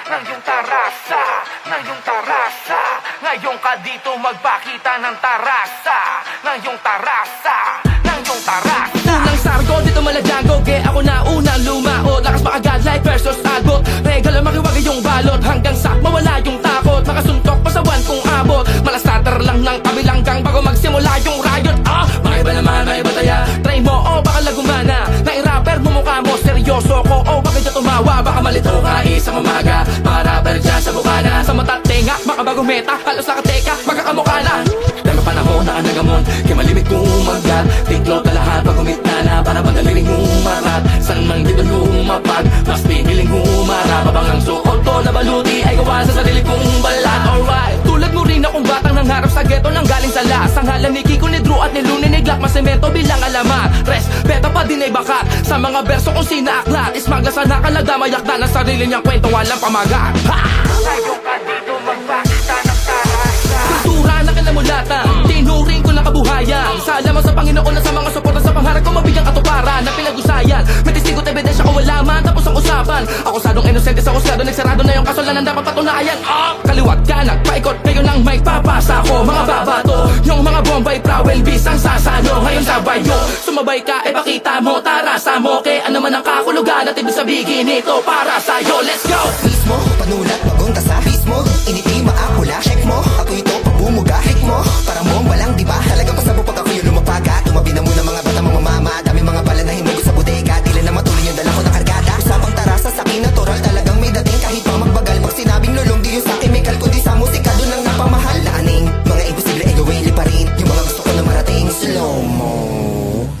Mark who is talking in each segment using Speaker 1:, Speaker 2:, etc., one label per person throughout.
Speaker 1: ng iyong tarasa, ng iyong tarasa. Ngayon ka dito magpakita ng tarasa, ng iyong tarasa, ng iyong tarasa.
Speaker 2: Unang sargo dito malagyago, kaya ako na unang lumaot. Lakas makagad like versus albot, regalo makiwag yung balot. Hanggang sa mawala yung takot, makasuntok pa sa buwan kong abot. Malas starter lang ng kabilang gang bago magsimula yung riot. Maiba naman, maiba taya. Try mo, baka lagumana. Na-i-rapper mo mukha mo, seryoso ko, bakit ka tumawa? Baka malito ka isang umaga. Mga rapper dyan sa bukana, sa mata't tenga, makabagong meta, halos nakateka, magkakamukha na. Dahil panahon na nagamon, kaya malimit kong umagat. Tiklot na lahat pag umitna na, para madaling umarat. San man dito lumapag, mas pipiling umarap. Habang ang suot ko na baluti ay gawa sa sarili kong balat. Alright, tulad mo rin akong batang nangharap sa ghetto nang galing sa las. Ang halan ni Kiko, ni Drew at ni Luni, ni Glock, masemento bilang alamat. Respeto pa din ay bakat sa mga berso kong sinaaklat. Ismagla sa nakalagdamayakda ng sarili niyang kwento, walang pamagat.
Speaker 1: Ngayon ka dito magpakita ng tarasa.
Speaker 2: Kultura na kinamulatan, tinuring ko na kabuhayan. Salamat sa Panginoon na sa mga suporta sa pangarap ko, mabigyang katuparan na pinag-usayan. May testigo at ebidensya ko wala man, tapos ang usapan. Ako sadong inosente sa husgado, nagsarado na yung kasalanan dapat patunayan. Kaliwat ka, nagpaikot, ngayon lang may papasa ko. Mga babato, yung mga bombay prawel bisang sasalo. Ngayon sabayo, sumabay ka, pakita mo, tarasa mo. Kaya naman ang kakulugan at ibig sabihin ito para sa'yo. Let's go!
Speaker 3: Mismo, panulat, magunta sa mismo. Initi, maakula, check mo. Ako ito, pagbumuga, hik mo. Parang bomba lang, diba? Talagang pasabo pag ako yung lumapaga. Tumabi na muna mga bata, mga mama. Dami mga bala na hinugot sa bodega. Tila na matuloy yung dala ko ng kargada. Usapang tarasa sa akin, natural talagang may dating. Kahit pa magbagal, pag sinabing lulong, di yung sakin may kalko. Di sa musika, dun lang napamahal. Laaning, mga imposible ay gawin, liparin. Yung mga gusto ko na marating, slow mo.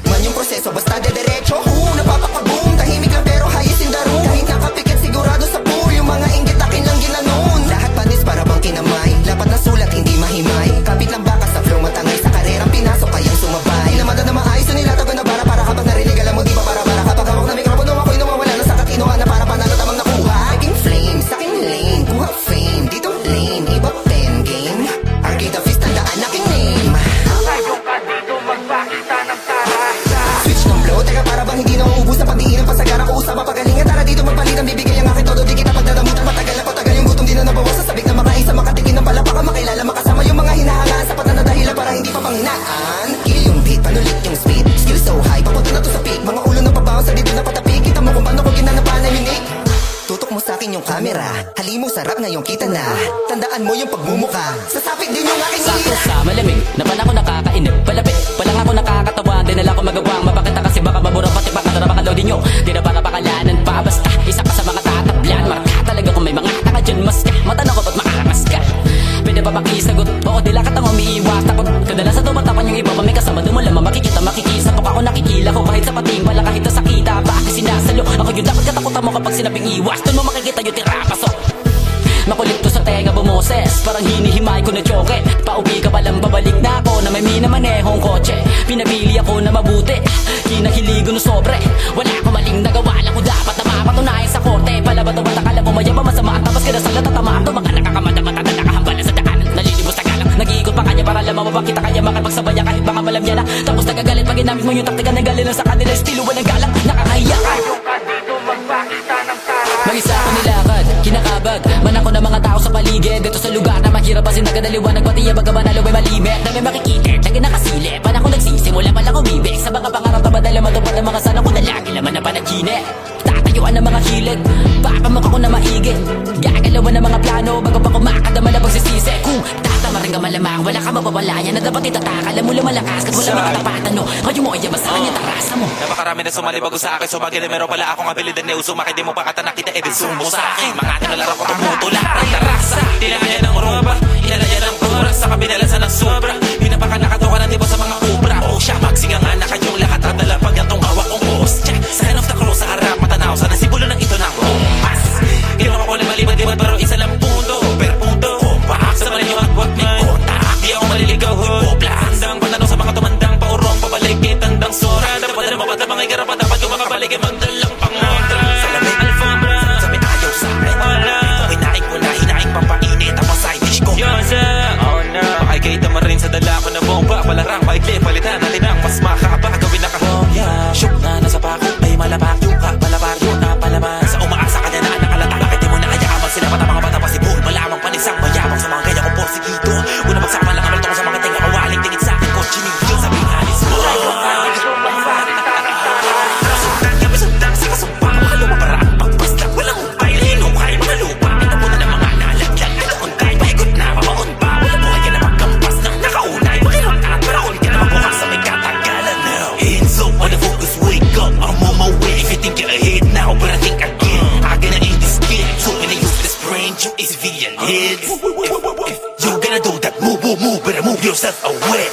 Speaker 3: Man yung proseso, basta de-derecho. Napapakaboom, tahimik lang pero highest in the room. Kahit nakapikit, sigurado sa pool. Yung mga inggit akin lang ginanon. Lahat panis para bang kinamay. Lapat na sulat, hindi mahimay. Kapit lang baka sa flow, matangay sa karerang pinasok, kayang sumabay. Di naman na maayos, so nilatago na para kapag narinig, alam mo di ba para kapag hawak na mikropono, ako'y nawawala na sa katinoan na para panalo tamang nakuha. Naging flame, sa akin lane, kuha fame. Dito lane, iba pen game. Arcade office, tandaan aking name.
Speaker 1: Ngayon ka dito magpakita ng tarasa.
Speaker 3: Switch ng flow, teka para bang hindi na uubos na pagdiin ang pasagara ko usama pagalingan. Tara dito magpalit ang bibigay ang aking todo. Di kita pagdadamutan, matagal na ko, tagal yung gutom, di na nabawasan. Sabik na makaisa, makatikin ng palapaka, makilala, makasama yung mga hinahangaan. Sapat na dahilan para hindi pa panghinaan. Kill yung beat, panulit yung speed. Skill so high, papunta na to sa peak. Mga ulo na pabaon sa dito na patapik. Kita mo kung paano ko ginanapan na unique. Tutok mo sa akin yung camera. Hali mo sarap ngayong kita na. Tandaan mo yung pagmumuka. Sasapit din yung aking
Speaker 2: Sakto
Speaker 3: ira.
Speaker 2: sa malamig, naman ako nakakainip. Palapit, palang ako nakakatawa. Di na lang ako magawang mapakita kasi baka maburang pati baka narapakalaw din nyo. Di na baka pakalanan pa basta isa ka sa mga tatablan. Marka talaga kung may mga tanga dyan mas ka. Matanong ko ba't makakas ka? Pwede pa makisagot, oo di lakad ang umiiwas. Takot, kadalasan tumatapan yung iba. May kasama dumulama, makikita, makikisa. Pag ako nakikila ko kahit sa pating wala kahit nasakita. Bakit sinasalo? Ako yung dapat katakutan mo kapag sinabing iwas. Doon mo makikita yung tirapasok. Makulit ko sa tenga bumoses, parang hinihimay ko na joke. Pauwi ka palang babalik na ako na may minamanehong kotse. Pinabili ako na mabuti, hinahiligo no sobre. Wala ko maling nagawa lang ko dapat na mapatunayan sa korte. Palabato-bata ka lang umayaba masama at tapos kina sa latatamaan to. Mga nakakamata-mata na nakahambalan sa daan. Nalilibos na galang, nag-iikot pa kanya para lamang mabakita kanya makapagsabaya kahit baka malam niya na. Tapos nagagalit pag ginamit mo yung taktika na galing lang sa kanila. Estilo walang galang, nakakahiya.
Speaker 1: Ngayon ka dito magpakita ng tarasa.
Speaker 2: Mag-isa ako nilakad, kinakabag man ako ng mga tao sa paligid. Dito sa lugar na mahirap kasi nagadaliwanag. Pati yung bagawa na lumay malimit na may makikita, lagi nakasilip. Pan ako nagsisimula pa lang umibig sa mga pangarap na madala matupad ang mga sana ko na lagi laman na panaginip. Tatayuan ng mga hilig, papamukha ko na maigit. Gagalawan ng mga plano bago pa kumakadama na pagsisisi. Kung tatama rin ka malamang, wala ka mapapalaya na dapat itatakal mo lang malakas kat wala makatapatan no. Ngayon mo ay basta kanya tarasa mo.
Speaker 4: Napakarami na sumali bago sa akin. Sumagil na meron pala akong abilidad na usumaki. Di mo pa kata nakita edit sumo sa akin. Mga tinalaro ko tumutula ng tarasa. Tinakaya ng rumba, inalaya ng oras. Sa kabinalasan ng sobra, pinapaka nakatuwa ng tipo sa mga kubra. O siya, magsinga nga na kayong lahat. At dalapag yan tong hawak kong boss. Check, sign of the cross sa harap matanaw. Sa nasibulo ng ito ng bumas. Ginawa ko lang malibad-ibad pero isa lang punto. Per punto, paak sa mali yung agwat ni kontak. Di ako maliligaw, hipopla. Handang pantanong sa mga tumandang paurong pabalik. Tandang sora, dapat na mapata mga igarapan. Dapat yung makabalik ay magdalang pangontra. Sa lamig alfombra, sabi ayaw sa akin. Ito hinaing ko na hinaing pampainit. Tapos side dish ko. Yosa, oh no. Pakikita mo rin sa dala ko na bomba. Palarang better move yourself away.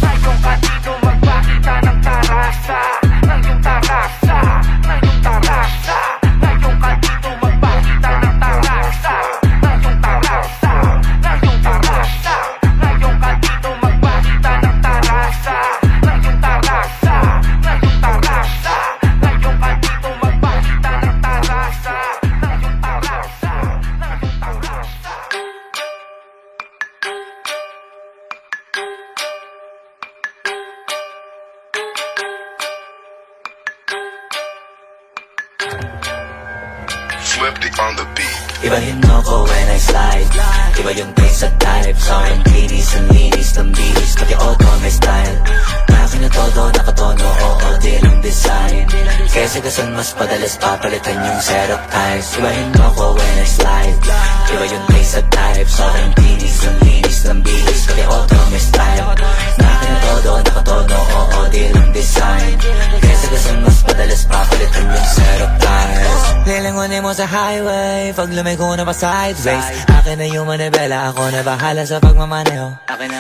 Speaker 1: Ngayon ka dito magpakita ng tarasa, ng iyong tarasa, ng iyong tarasa. Ngayon ka dito magpakita ng tarasa, ng iyong tarasa, ng iyong tarasa. Ngayon ka dito magpakita ng tarasa, ng iyong tarasa, ng iyong tarasa. Ngayon ka dito magpakita ng tarasa, ng iyong tarasa, ng iyong tarasa.
Speaker 5: Flip on the beat.
Speaker 6: Ibahin mo ko when I slide Iba yung taste at type Sa akin kinis ang linis ng bihis Pati auto may style Akin na todo nakatono Oo din ang design Kesa gasan mas padalas papalitan yung setup ties Ibahin mo ko when I slide Iba yung taste at type Sa akin kinis ang linis ng bihis Pati auto may style Akin na todo nakatono Oo din ang design Kesa gasan mas padalas papalitan yung setup ties Lilingunin mo sa highway Pag lumiko na pa sideways Akin na yung manibela Ako na bahala sa pagmamaneho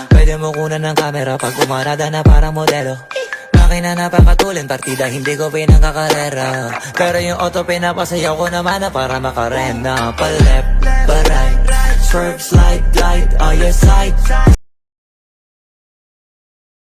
Speaker 6: Pwede mo kunan ng camera Pag umarada na parang modelo Makina napakatulin Partida hindi ko pinangkakarera Pero yung auto pinapasayaw ko naman na para makarena Pa left, pa right Swerve, slide, glide, on your side